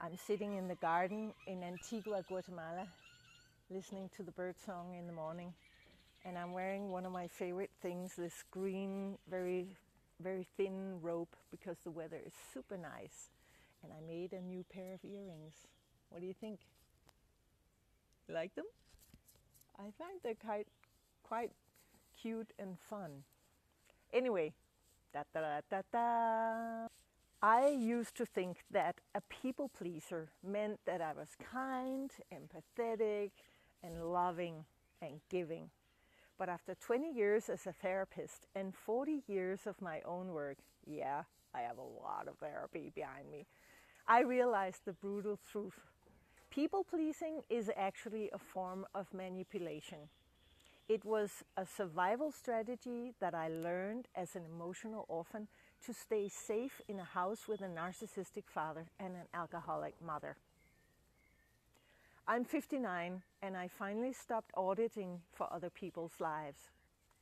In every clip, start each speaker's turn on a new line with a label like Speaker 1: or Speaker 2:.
Speaker 1: I'm sitting in the garden in Antigua, Guatemala, listening to the bird song in the morning. And I'm wearing one of my favorite things, this green, very, very thin robe, because the weather is super nice. And I made a new pair of earrings. What do you think? You like them? I find they're quite cute and fun. Anyway, da da da da. I used to think that a people pleaser meant that I was kind, empathetic, and loving and giving. But after 20 years as a therapist and 40 years of my own work, yeah, I have a lot of therapy behind me, I realized the brutal truth. People pleasing is actually a form of manipulation. It was a survival strategy that I learned as an emotional orphan to stay safe in a house with a narcissistic father and an alcoholic mother. I'm 59 and I finally stopped auditing for other people's lives.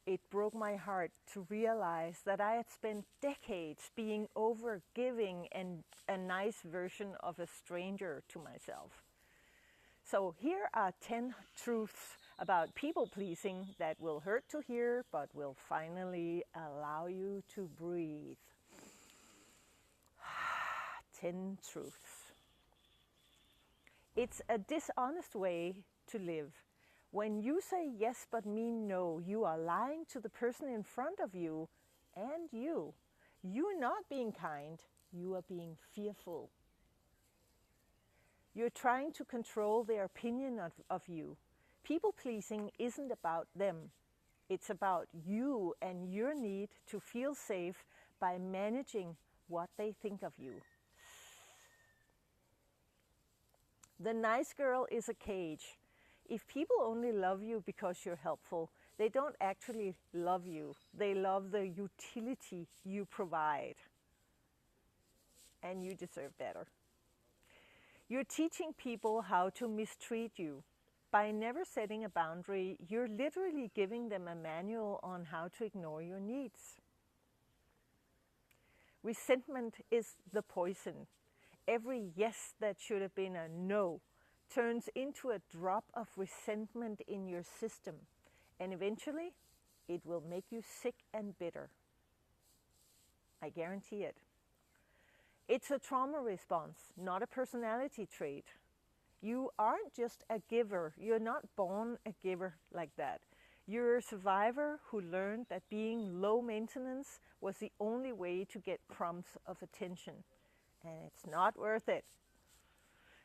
Speaker 1: It broke my heart to realize that I had spent decades being over-giving and a nice version of a stranger to myself. So here are 10 truths about people-pleasing that will hurt to hear, but will finally allow you to breathe. 10 truths. It's a dishonest way to live. When you say yes but mean no, you are lying to the person in front of you and you. You're not being kind, you are being fearful. You're trying to control their opinion of you. People-pleasing isn't about them. It's about you and your need to feel safe by managing what they think of you. The nice girl is a cage. If people only love you because you're helpful, they don't actually love you. They love the utility you provide. And you deserve better. You're teaching people how to mistreat you. By never setting a boundary, you're literally giving them a manual on how to ignore your needs. Resentment is the poison. Every yes that should have been a no turns into a drop of resentment in your system, and eventually it will make you sick and bitter. I guarantee it. It's a trauma response, not a personality trait. You aren't just a giver. You're not born a giver like that. You're a survivor who learned that being low maintenance was the only way to get crumbs of attention. And it's not worth it.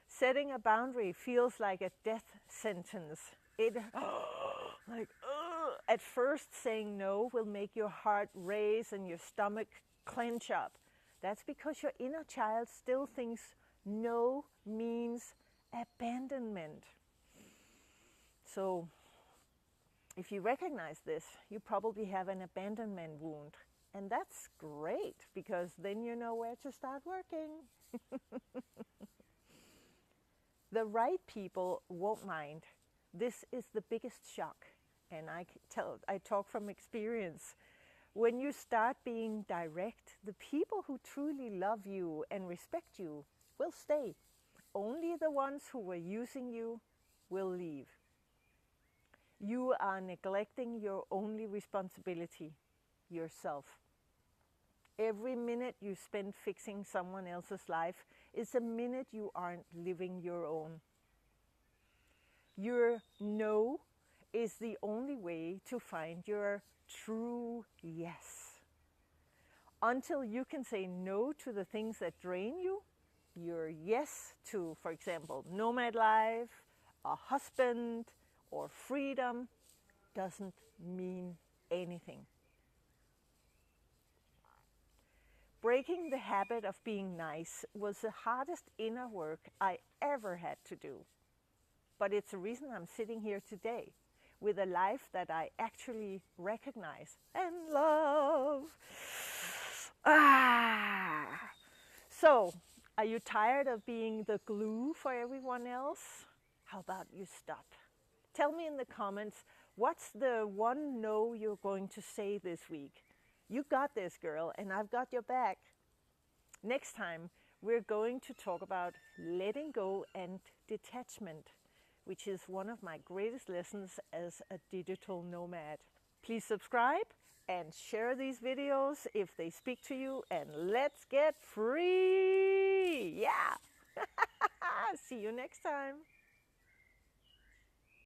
Speaker 1: Setting a boundary feels like a death sentence. At first saying no will make your heart race and your stomach clench up. That's because your inner child still thinks no means abandonment. So if you recognize this, you probably have an abandonment wound. And that's great, because then you know where to start working. The right people won't mind. This is the biggest shock. And I talk from experience. When you start being direct, the people who truly love you and respect you will stay. Only the ones who were using you will leave. You are neglecting your only responsibility, yourself. Every minute you spend fixing someone else's life is a minute you aren't living your own. Your no is the only way to find your true yes. Until you can say no to the things that drain you, your yes to, for example, nomad life, a husband, or freedom doesn't mean anything. Breaking the habit of being nice was the hardest inner work I ever had to do. But it's the reason I'm sitting here today, with a life that I actually recognize and love. So, are you tired of being the glue for everyone else? How about you stop? Tell me in the comments, what's the one no you're going to say this week? You got this, girl, and I've got your back. Next time, we're going to talk about letting go and detachment, which is one of my greatest lessons as a digital nomad. Please subscribe and share these videos if they speak to you, and let's get free! Yeah! See you next time.